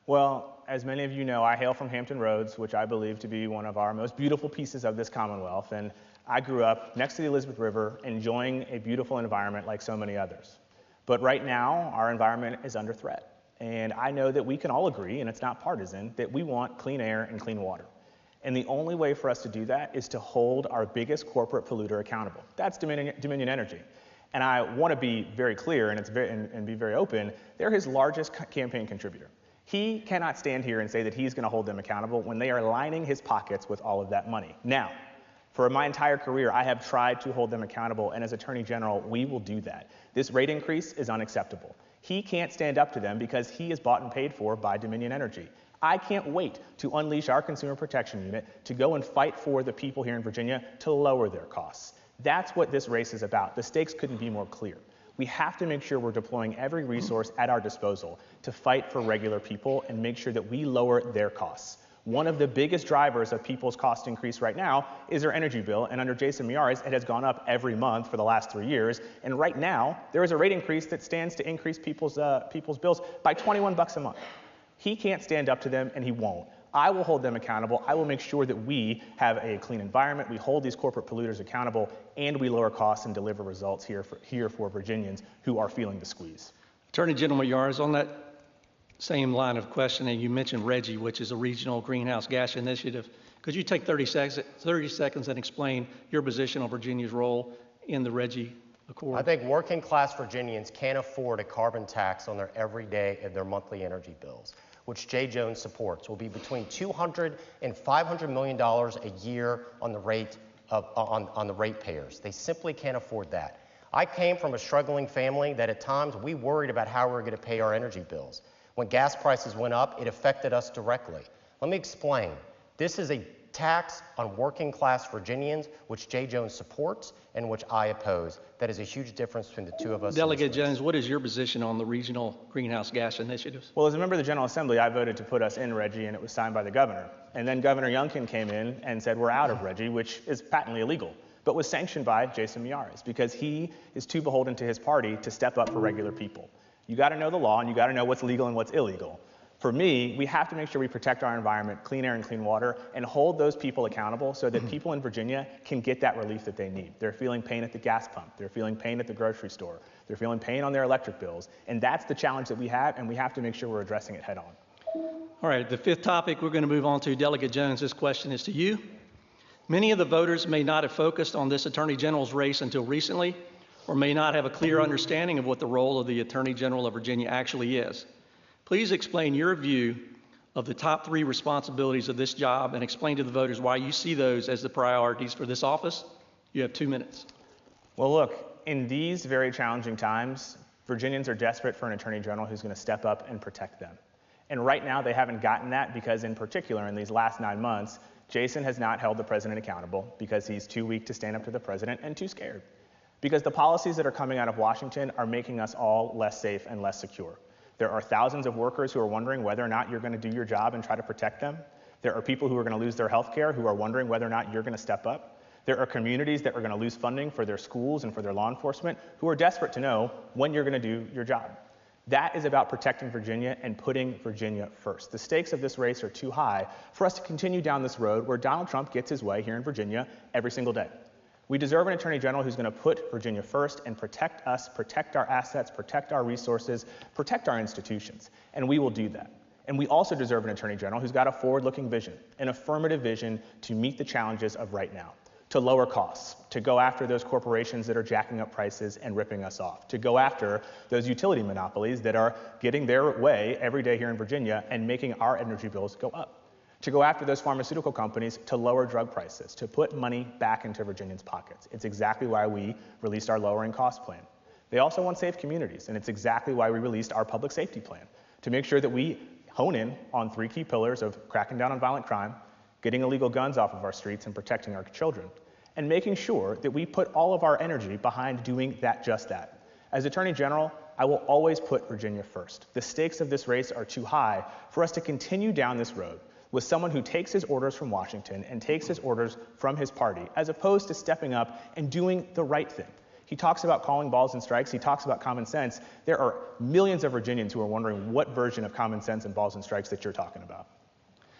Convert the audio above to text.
Well, as many of you know, I hail from Hampton Roads, which I believe to be one of our most beautiful pieces of this Commonwealth, and I grew up next to the Elizabeth River, enjoying a beautiful environment like so many others. But right now, our environment is under threat, and I know that we can all agree, and it's not partisan, that we want clean air and clean water. And the only way for us to do that is to hold our biggest corporate polluter accountable. That's Dominion Energy. And I want to be very clear and be very open. They're his largest campaign contributor. He cannot stand here and say that he's going to hold them accountable when they are lining his pockets with all of that money. Now, for my entire career, I have tried to hold them accountable, and as Attorney General, we will do that. This rate increase is unacceptable. He can't stand up to them because he is bought and paid for by Dominion Energy. I can't wait to unleash our Consumer Protection Unit to go and fight for the people here in Virginia to lower their costs. That's what this race is about. The stakes couldn't be more clear. We have to make sure we're deploying every resource at our disposal to fight for regular people and make sure that we lower their costs. One of the biggest drivers of people's cost increase right now is their energy bill, and under Jason Miyares, it has gone up every month for the last 3 years. And right now, there is a rate increase that stands to increase people's bills by $21 a month. He can't stand up to them, and he won't. I will hold them accountable. I will make sure that we have a clean environment, we hold these corporate polluters accountable, and we lower costs and deliver results here for Virginians who are feeling the squeeze. Attorney General Miyares, on that same line of questioning, you mentioned RGGI, which is a regional greenhouse gas initiative. Could you take 30 seconds and explain your position on Virginia's role in the RGGI Accord? I think working class Virginians can't afford a carbon tax on their everyday and their monthly energy bills, which Jay Jones supports, will be between $200 and $500 million a year on the ratepayers. They simply can't afford that. I came from a struggling family that at times we worried about how we were going to pay our energy bills. When gas prices went up, it affected us directly. Let me explain. This is a tax on working class Virginians, which Jay Jones supports and which I oppose. That is a huge difference between the two of us. Delegate Jones, what is your position on the regional greenhouse gas initiatives? Well, as a member of the General Assembly, I voted to put us in RGGI, and it was signed by the governor. And then Governor Youngkin came in and said we're out of RGGI, which is patently illegal, but was sanctioned by Jason Miyares because he is too beholden to his party to step up for regular people. You got to know the law, and you got to know what's legal and what's illegal. For me, we have to make sure we protect our environment, clean air and clean water, and hold those people accountable so that people in Virginia can get that relief that they need. They're feeling pain at the gas pump. They're feeling pain at the grocery store. They're feeling pain on their electric bills. And that's the challenge that we have, and we have to make sure we're addressing it head on. All right, the fifth topic we're going to move on to. Delegate Jones, this question is to you. Many of the voters may not have focused on this Attorney General's race until recently, or may not have a clear understanding of what the role of the Attorney General of Virginia actually is. Please explain your view of the top 3 responsibilities of this job and explain to the voters why you see those as the priorities for this office. You have 2 minutes. Well, look, in these very challenging times, Virginians are desperate for an Attorney General who's going to step up and protect them. And right now, they haven't gotten that because, in particular, in these last 9 months, Jason has not held the president accountable because he's too weak to stand up to the president and too scared. Because the policies that are coming out of Washington are making us all less safe and less secure. There are thousands of workers who are wondering whether or not you're going to do your job and try to protect them. There are people who are going to lose their health care who are wondering whether or not you're going to step up. There are communities that are going to lose funding for their schools and for their law enforcement who are desperate to know when you're going to do your job. That is about protecting Virginia and putting Virginia first. The stakes of this race are too high for us to continue down this road where Donald Trump gets his way here in Virginia every single day. We deserve an Attorney General who's going to put Virginia first and protect us, protect our assets, protect our resources, protect our institutions, and we will do that. And we also deserve an Attorney General who's got a forward-looking vision, an affirmative vision to meet the challenges of right now, to lower costs, to go after those corporations that are jacking up prices and ripping us off, to go after those utility monopolies that are getting their way every day here in Virginia and making our energy bills go up, to go after those pharmaceutical companies to lower drug prices, to put money back into Virginians' pockets. It's exactly why we released our lowering cost plan. They also want safe communities, and it's exactly why we released our public safety plan, to make sure that we hone in on 3 key pillars of cracking down on violent crime, getting illegal guns off of our streets and protecting our children, and making sure that we put all of our energy behind doing just that. As Attorney General, I will always put Virginia first. The stakes of this race are too high for us to continue down this road with someone who takes his orders from Washington and takes his orders from his party, as opposed to stepping up and doing the right thing. He talks about calling balls and strikes. He talks about common sense. There are millions of Virginians who are wondering what version of common sense and balls and strikes that you're talking about.